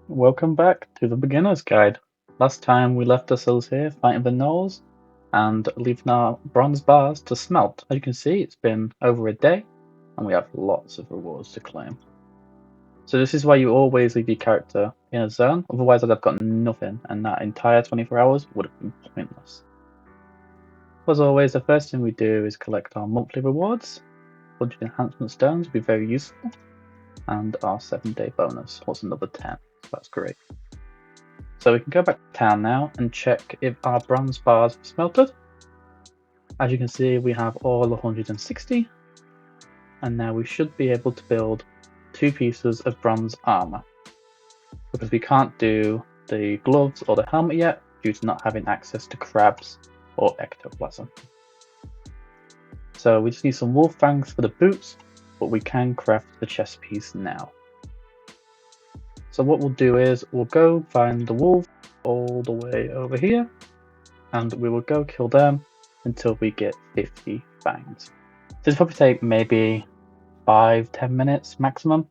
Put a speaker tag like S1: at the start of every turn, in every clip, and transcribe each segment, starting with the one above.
S1: Welcome back to the beginner's guide. Last time we left ourselves here fighting the gnolls and leaving our bronze bars to smelt. As you can see, it's been over a day and we have lots of rewards to claim. So this is why you always leave your character in a zone, otherwise I'd have got nothing and that entire 24 hours would have been pointless. As always, the first thing we do is collect our monthly rewards. 100 enhancement stones would be very useful, and our 7-day bonus was another 10, so that's great. So we can go back to town now and check if our bronze bars have smelted. As you can see, we have all 160, and now we should be able to build 2 pieces of bronze armor, because we can't do the gloves or the helmet yet due to not having access to crabs or ectoplasm. So we just need some wolf fangs for the boots, but we can craft the chest piece now. So what we'll do is we'll go find the wolf all the way over here, and we will go kill them until we get 50 fangs. This will probably take maybe 5-10 minutes maximum.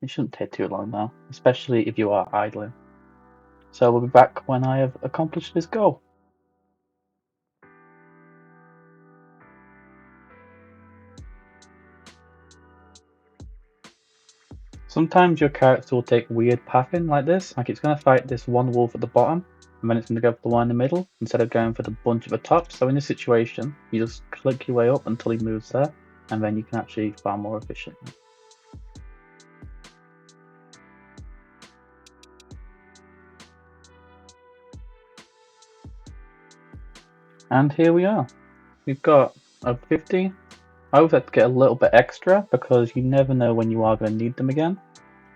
S1: It shouldn't take too long though, especially if you are idling. So we'll be back when I have accomplished this goal. Sometimes your character will take weird pathing like this, like it's going to fight this one wolf at the bottom, and then it's going to go for the one in the middle, instead of going for the bunch at the top. So in this situation, you just click your way up until he moves there, and then you can actually farm more efficiently. And here we are. We've got a 50. I always have to get a little bit extra because you never know when you are going to need them again.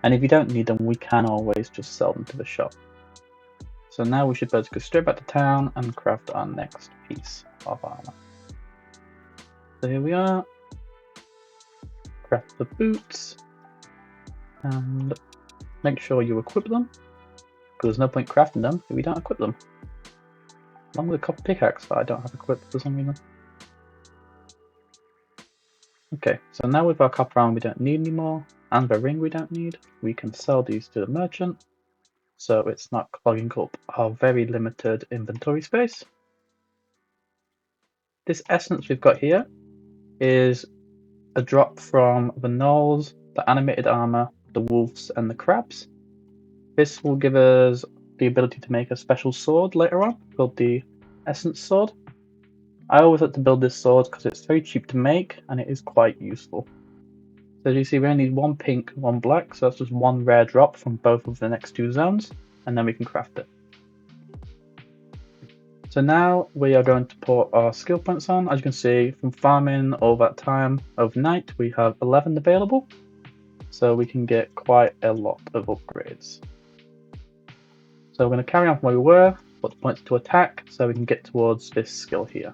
S1: And if you don't need them, we can always just sell them to the shop. So now we should be able to go straight back to town and craft our next piece of armor. So here we are. Craft the boots. And make sure you equip them, because there's no point crafting them if we don't equip them. Along with a copper pickaxe that I don't have equipped for some reason. Okay, so now with our copper armor we don't need anymore, and the ring we don't need, we can sell these to the merchant, so it's not clogging up our very limited inventory space. This essence we've got here is a drop from the gnolls, the animated armor, the wolves, and the crabs. This will give us the ability to make a special sword later on, called the essence sword. I always like to build this sword because it's very cheap to make and it is quite useful. So as you see, we only need 1 pink, 1 black, so that's just 1 rare drop from both of the next 2 zones, and then we can craft it. So now we are going to put our skill points on. As you can see, from farming all that time overnight, we have 11 available, so we can get quite a lot of upgrades. So we're going to carry on from where we were, put the points to attack, so we can get towards this skill here.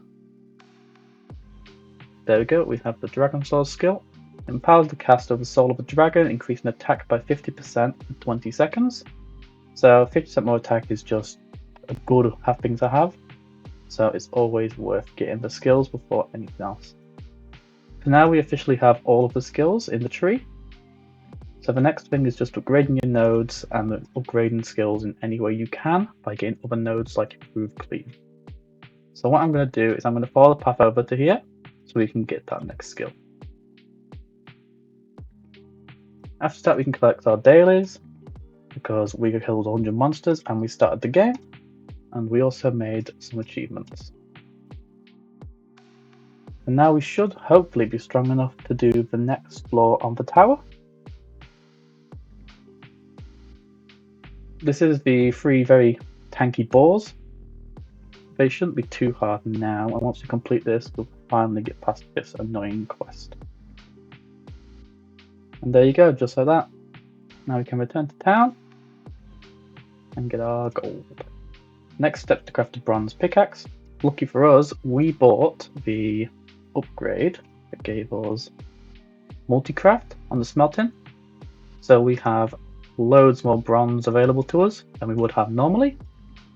S1: There we go, we have the Dragon Sword skill. It empowers the cast of the soul of a dragon, increasing attack by 50% in 20 seconds. So 50% more attack is just a good thing to have. So it's always worth getting the skills before anything else. So now we officially have all of the skills in the tree. So the next thing is just upgrading your nodes and upgrading skills in any way you can by getting other nodes like Improved Clean. So what I'm going to do is I'm going to follow the path over to here so we can get that next skill. After that we can collect our dailies because we killed 100 monsters and we started the game, and we also made some achievements. And now we should hopefully be strong enough to do the next floor on the tower. This is the 3 very tanky boars. They shouldn't be too hard now, and once we complete this we'll finally get past this annoying quest. And there you go, just like that. Now we can return to town and get our gold. Next step to craft a bronze pickaxe. Lucky for us, we bought the upgrade that gave us multi-craft on the smelting. So we have loads more bronze available to us than we would have normally,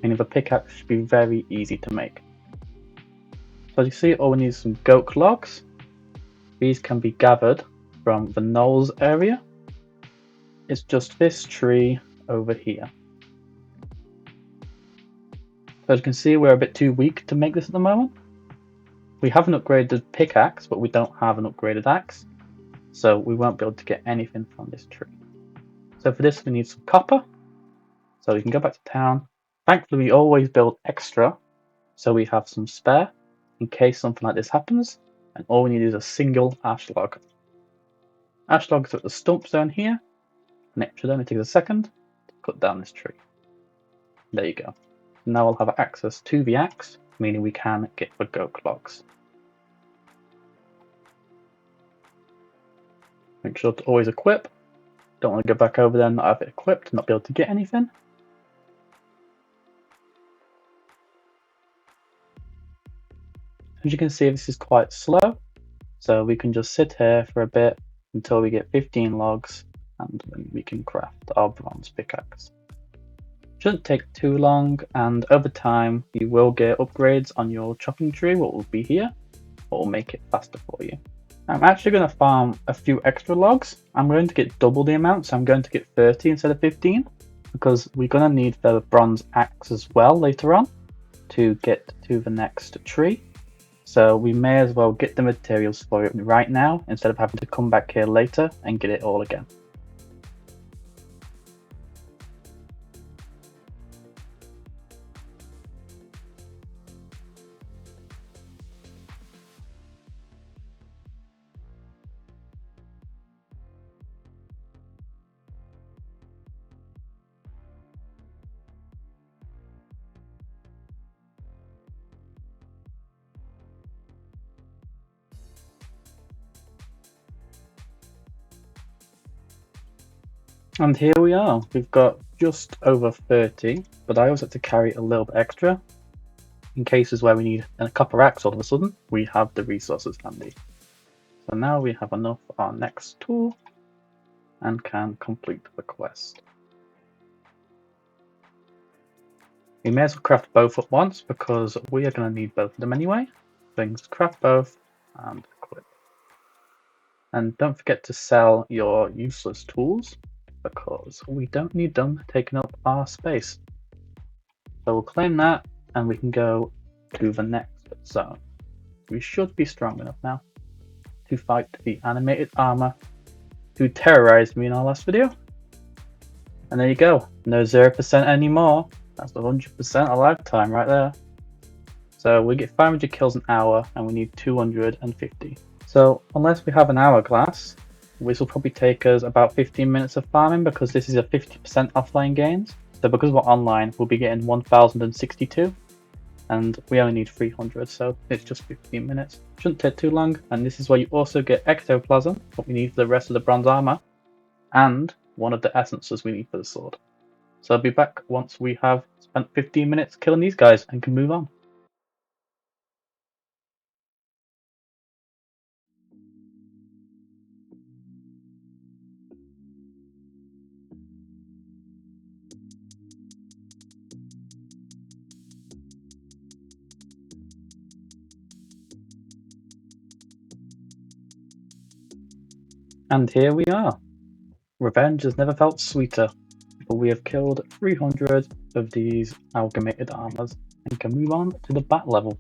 S1: meaning the pickaxe should be very easy to make. So as you see, all we need is some goat logs. These can be gathered from the knolls area. It's just this tree over here. So as you can see, we're a bit too weak to make this at the moment. We have an upgraded pickaxe, but we don't have an upgraded axe, so we won't be able to get anything from this tree. So for this we need some copper, so we can go back to town. Thankfully we always build extra, so we have some spare in case something like this happens, and all we need is a single ash log. Ash logs are at the stump zone here, and it should only take us a second to cut down this tree. There you go. Now we'll have access to the axe, meaning we can get the goat logs. Make sure to always equip. Don't want to go back over there and not have it equipped and not be able to get anything. As you can see, this is quite slow, so we can just sit here for a bit until we get 15 logs, and then we can craft our bronze pickaxe. Shouldn't take too long, and over time you will get upgrades on your chopping tree, what will be here, what will make it faster for you. I'm actually going to farm a few extra logs. I'm going to get double the amount, so I'm going to get 30 instead of 15, because we're going to need the bronze axe as well later on to get to the next tree. So we may as well get the materials for it right now instead of having to come back here later and get it all again. And here we are, we've got just over 30, but I always have to carry a little bit extra. In cases where we need a copper axe all of a sudden, we have the resources handy. So now we have enough for our next tool and can complete the quest. We may as well craft both at once because we are going to need both of them anyway. Things craft both and equip. And don't forget to sell your useless tools, because we don't need them taking up our space. So we'll claim that and we can go to the next zone. We should be strong enough now to fight the animated armor who terrorized me in our last video. And there you go, no 0% anymore. That's 100% a lifetime right there. So we get 500 kills an hour and we need 250. So unless we have an hourglass, this will probably take us about 15 minutes of farming because this is a 50% offline gains. So because we're online, we'll be getting 1062 and we only need 300, so it's just 15 minutes. Shouldn't take too long, and this is where you also get ectoplasm, what we need for the rest of the bronze armor, and one of the essences we need for the sword. So I'll be back once we have spent 15 minutes killing these guys and can move on. And here we are. Revenge has never felt sweeter, but we have killed 300 of these amalgamated armors and can move on to the bat level.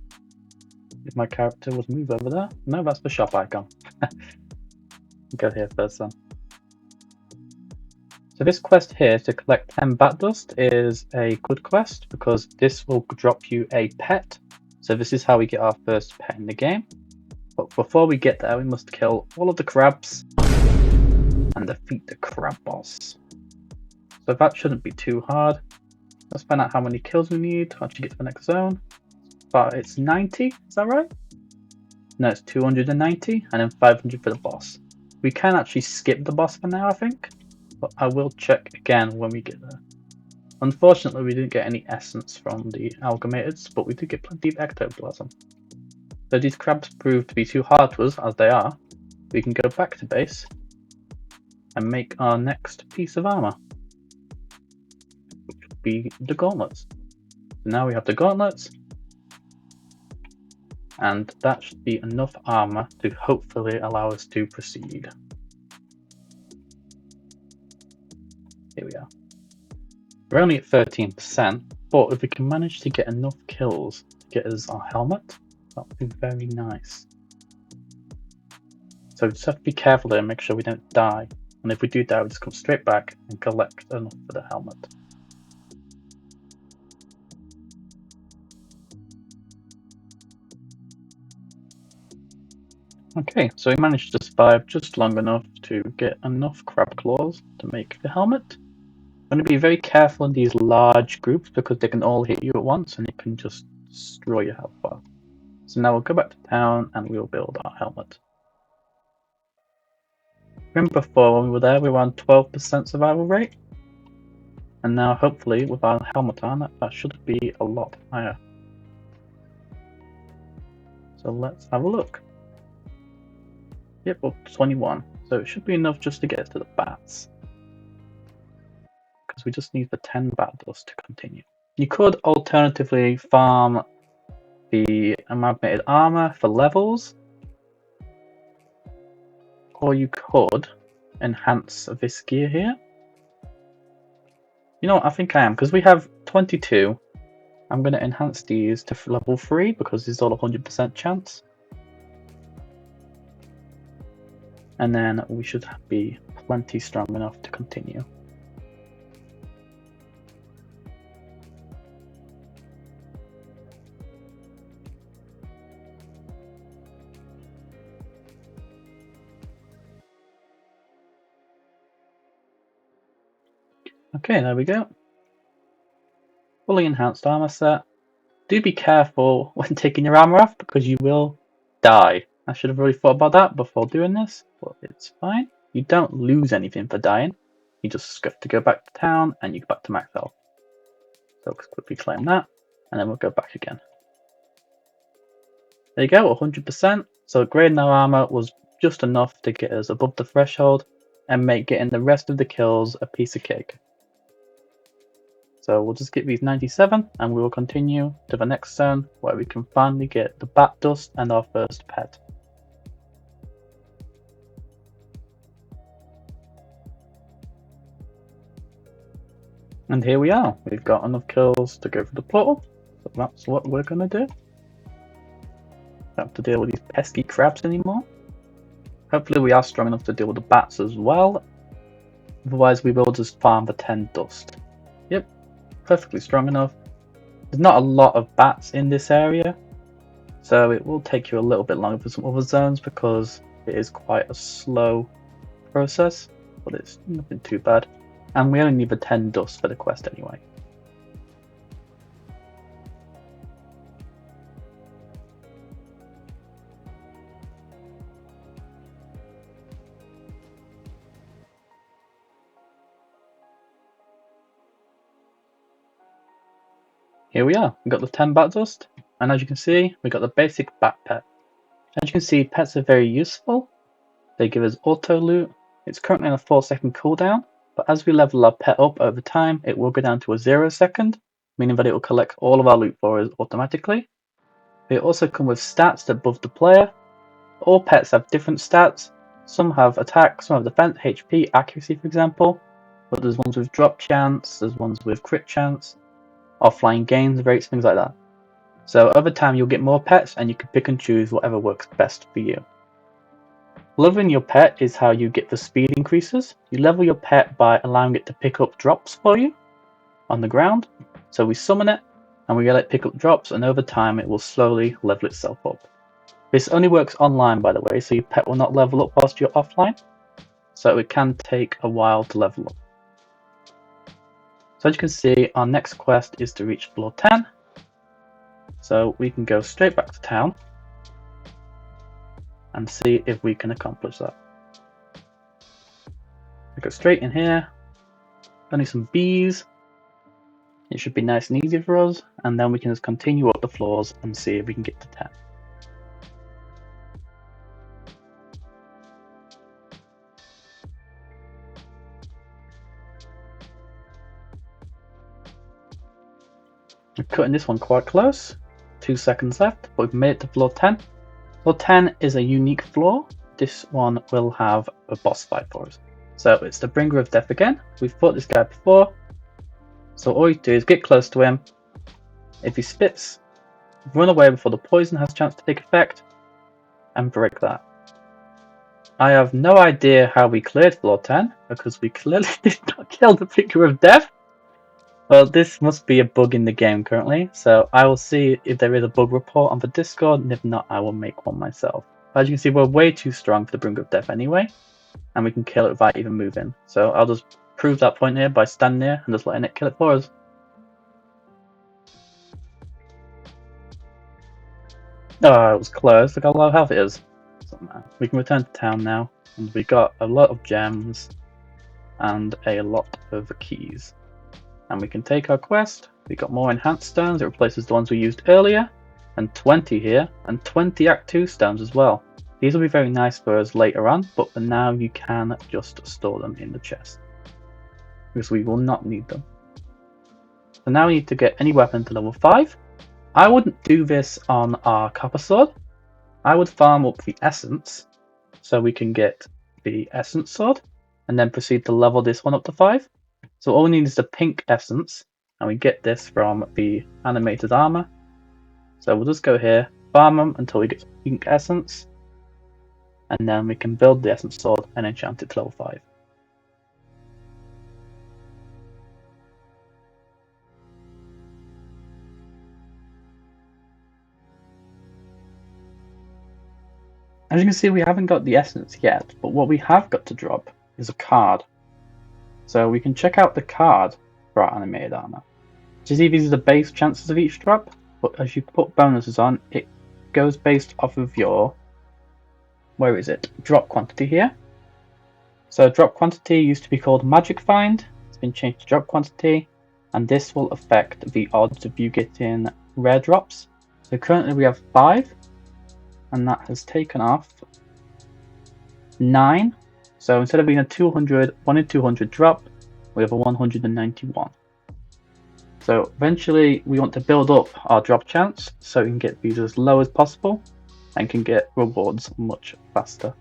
S1: If my character was move over there, no, that's the shop icon. Go here first then. So this quest here to collect 10 bat dust is a good quest because this will drop you a pet. So this is how we get our first pet in the game. But before we get there, we must kill all of the crabs and defeat the crab boss. So that shouldn't be too hard. Let's find out how many kills we need to actually get to the next zone. But it's 90, is that right? No, it's 290 and then 500 for the boss. We can actually skip the boss for now, I think, but I will check again when we get there. Unfortunately, we didn't get any essence from the amalgamateds, but we did get plenty of ectoplasm. So these crabs proved to be too hard to us, as they are. We can go back to base and make our next piece of armor, which will be the gauntlets. So now we have the gauntlets, and that should be enough armor to hopefully allow us to proceed. Here we are. We're only at 13%, but if we can manage to get enough kills to get us our helmet, that would be very nice. So we just have to be careful there and make sure we don't die. And if we do die, we just come straight back and collect enough for the helmet. Okay, so we managed to survive just long enough to get enough crab claws to make the helmet. I'm going to be very careful in these large groups because they can all hit you at once and it can just destroy your health bar. So now we'll go back to town and we'll build our helmet. Remember before when we were there we were on 12% survival rate? And now hopefully with our helmet on that should be a lot higher. So let's have a look. Yep, up to 21. So it should be enough just to get us to the bats. Because we just need the 10 bat dust to continue. You could alternatively farm the amalgamated armor for levels. Or you could enhance this gear here. You know what, I think I am, because we have 22. I'm going to enhance these to level 3 because this is all 100% chance. And then we should be plenty strong enough to continue. Okay, there we go. Fully enhanced armor set. Do be careful when taking your armor off because you will die. I should have really thought about that before doing this, but it's fine. You don't lose anything for dying. You just have to go back to town and you go back to max health. So let's quickly claim that and then we'll go back again. There you go, 100%. So grading our armor was just enough to get us above the threshold and make getting the rest of the kills a piece of cake. So we'll just get these 97 and we will continue to the next zone where we can finally get the bat dust and our first pet. And here we are. We've got enough kills to go for the portal. So that's what we're going to do. Don't have to deal with these pesky crabs anymore. Hopefully we are strong enough to deal with the bats as well. Otherwise we will just farm the 10 dust. Yep, perfectly strong enough. There's not a lot of bats in this area. So it will take you a little bit longer for some other zones because it is quite a slow process. But it's nothing too bad. And we only need the 10 dust for the quest anyway. Here we are, we got the 10 bat dust, and as you can see, we got the basic bat pet. As you can see, pets are very useful. They give us auto loot. It's currently on a 4-second cooldown, but as we level our pet up over time, it will go down to a 0-second, meaning that it will collect all of our loot for us automatically. They also come with stats that buff the player. All pets have different stats. Some have attack, some have defense, HP, accuracy for example, but there's ones with drop chance, there's ones with crit chance, offline gains rates, things like that. So over time you'll get more pets and you can pick and choose whatever works best for you. Leveling your pet is how you get the speed increases. You level your pet by allowing it to pick up drops for you on the ground. So we summon it and we let it pick up drops, and over time it will slowly level itself up. This only works online, by the way, so your pet will not level up whilst you're offline. So it can take a while to level up. So as you can see, our next quest is to reach floor 10. So we can go straight back to town and see if we can accomplish that. We go straight in here, only some bees. It should be nice and easy for us, and then we can just continue up the floors and see if we can get to 10. We're cutting this one quite close. 2 seconds left, but we've made it to floor 10. Floor 10 is a unique floor. This one will have a boss fight for us. So it's the Bringer of Death again. We've fought this guy before. So all you do is get close to him. If he spits, run away before the poison has a chance to take effect, and break that. I have no idea how we cleared floor 10, because we clearly did not kill the Figure of Death. Well, this must be a bug in the game currently, so I will see if there is a bug report on the Discord, and if not, I will make one myself. As you can see, we're way too strong for the Brink of Death anyway, and we can kill it without even moving. So I'll just prove that point here by standing here and just letting it kill it for us. Oh, it was close. Look how low health it is. We can return to town now, and we got a lot of gems and a lot of keys. And we can take our quest. We got more enhanced stones. It replaces the ones we used earlier, and 20 here, and 20 Act 2 stones as well. These will be very nice for us later on, but for now you can just store them in the chest, because we will not need them. So now we need to get any weapon to level 5. I wouldn't do this on our copper sword. I would farm up the essence so we can get the essence sword and then proceed to level this one up to 5. So all we need is the pink essence, and we get this from the animated armor. So we'll just go here, farm them until we get pink essence, and then we can build the essence sword and enchant it to level 5. As you can see, we haven't got the essence yet, but what we have got to drop is a card. So we can check out the card for our animated armor. So you see, these are the base chances of each drop, but as you put bonuses on, it goes based off of your, where is it, drop quantity here. So drop quantity used to be called magic find. It's been changed to drop quantity, and this will affect the odds of you getting rare drops. So currently we have 5. And that has taken off 9. So instead of being a 200, 1 in 200 drop, we have a 191. So eventually we want to build up our drop chance so we can get these as low as possible and can get rewards much faster.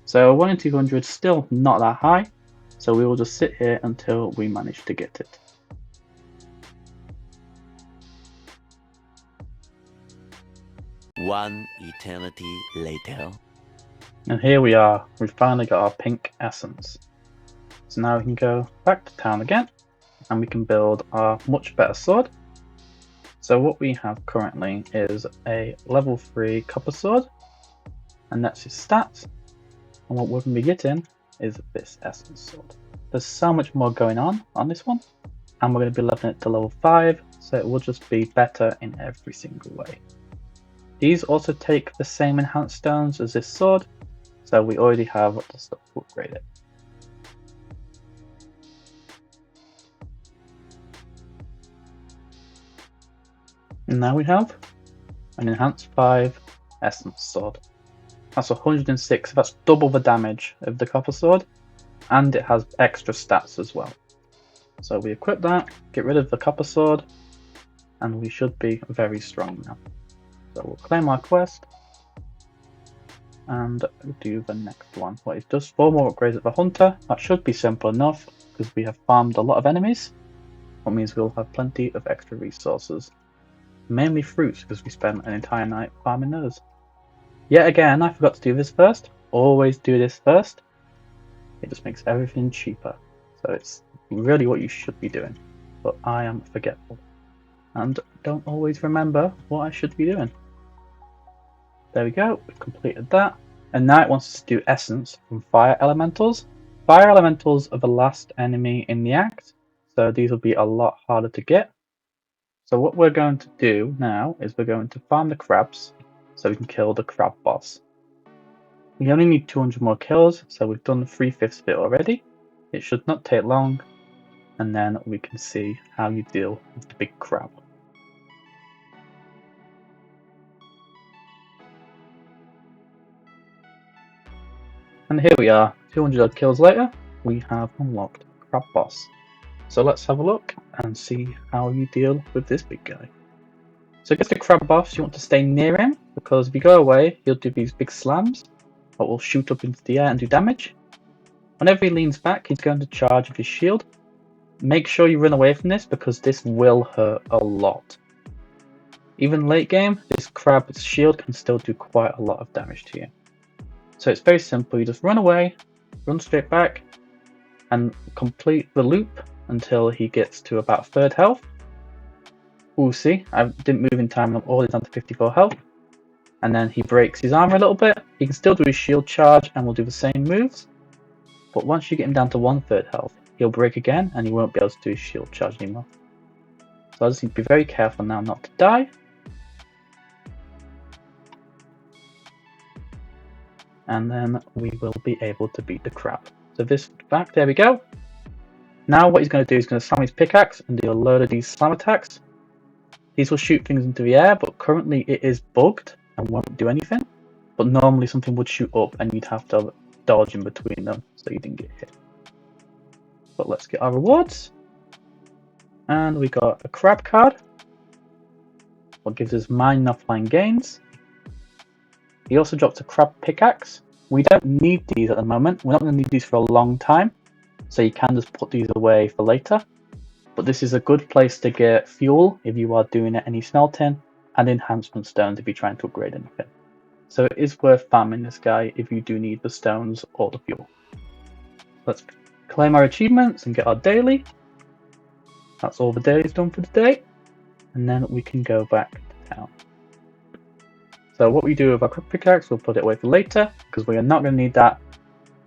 S1: So 1 in 200 is still not that high, so we will just sit here until we manage to get it.
S2: One eternity later.
S1: And here we are, we finally got our pink essence. So now we can go back to town again, and we can build our much better sword. So what we have currently is a level 3 copper sword, and that's his stats. And what we're going to be getting is this essence sword. There's so much more going on this one, and we're going to be leveling it to level 5, so it will just be better in every single way. These also take the same enhanced stones as this sword, so we already have the stuff to upgrade it. And now we have an enhanced 5 essence sword. That's 106, that's double the damage of the copper sword, and it has extra stats as well. So we equip that, get rid of the copper sword, and we should be very strong now. So we'll claim our quest and do the next one. Well, it's just 4 more upgrades of the hunter. That should be simple enough because we have farmed a lot of enemies. That means we'll have plenty of extra resources. Mainly fruits because we spent an entire night farming those. Yet again, I forgot to do this first. Always do this first. It just makes everything cheaper. So it's really what you should be doing. But I am forgetful and don't always remember what I should be doing. There we go, we've completed that. And now it wants us to do essence from fire elementals. Fire elementals are the last enemy in the act, so these will be a lot harder to get. So what we're going to do now is we're going to farm the crabs so we can kill the crab boss. We only need 200 more kills, so we've done 3/5 of it already. It should not take long, and then we can see how you deal with the big crab. And here we are, 200 odd kills later, we have unlocked Crab Boss. So let's have a look and see how you deal with this big guy. So against the Crab Boss, you want to stay near him, because if you go away, he'll do these big slams that will shoot up into the air and do damage. Whenever he leans back, he's going to charge with his shield. make sure you run away from this because this will hurt a lot. Even late game, this crab's shield can still do quite a lot of damage to you. So it's very simple, you just run away, run straight back, and complete the loop until he gets to about third health. Ooh, see, I didn't move in time and I'm already down to 54 health. And then he breaks his armor a little bit. He can still do his shield charge and will do the same moves. But once you get him down to 1/3 health, he'll break again and he won't be able to do his shield charge anymore. So I just need to be very careful now not to die. And then we will be able to beat the crab. So this back, there we go. Now what he's going to do is going to slam his pickaxe and do a load of these slam attacks. These will shoot things into the air, but currently it is bugged and won't do anything. But normally something would shoot up and you'd have to dodge in between them so you didn't get hit. But let's get our rewards. And we got a crab card, what gives us mine offline gains. He also drops a crab pickaxe. We don't need these at the moment. We're not going to need these for a long time. So you can just put these away for later. But this is a good place to get fuel if you are doing any smelting, and enhancement stones if you're trying to upgrade anything. So it is worth farming this guy if you do need the stones or the fuel. Let's claim our achievements and get our daily. That's all the daily's done for the day. And then we can go back to town. So what we do with our crab pickaxe, we'll put it away for later because we are not going to need that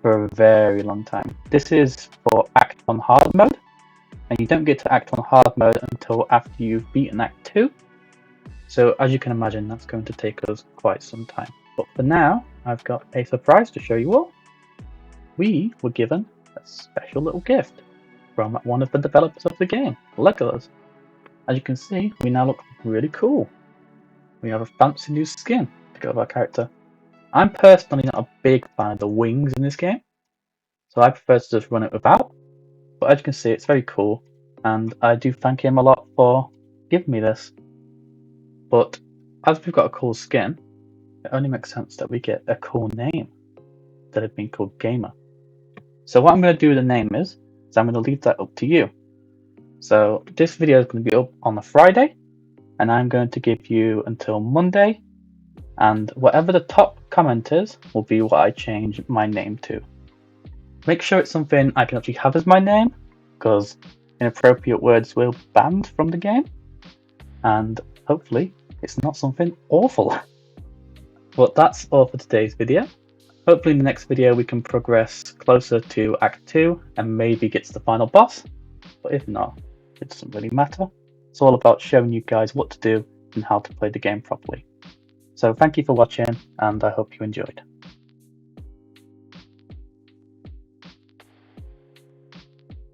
S1: for a very long time. This is for Act 1 hard mode. And you don't get to Act 1 hard mode until after you've beaten Act 2. So as you can imagine, that's going to take us quite some time. But for now, I've got a surprise to show you all. We were given a special little gift from one of the developers of the game, Legolas. As you can see, we now look really cool. We have a fancy new skin to go with our character. I'm personally not a big fan of the wings in this game, so I prefer to just run it without. But as you can see, it's very cool, and I do thank him a lot for giving me this. But as we've got a cool skin, it only makes sense that we get a cool name instead of being called Gamer. So what I'm going to do with the name is I'm going to leave that up to you. So this video is going to be up on a Friday, and I'm going to give you until Monday, and whatever the top comment is will be what I change my name to. Make sure it's something I can actually have as my name, because inappropriate words will be banned from the game, and hopefully it's not something awful. But that's all for today's video. Hopefully in the next video we can progress closer to Act 2 and maybe get to the final boss, but if not, it doesn't really matter. It's all about showing you guys what to do and how to play the game properly. So thank you for watching, and I hope you enjoyed.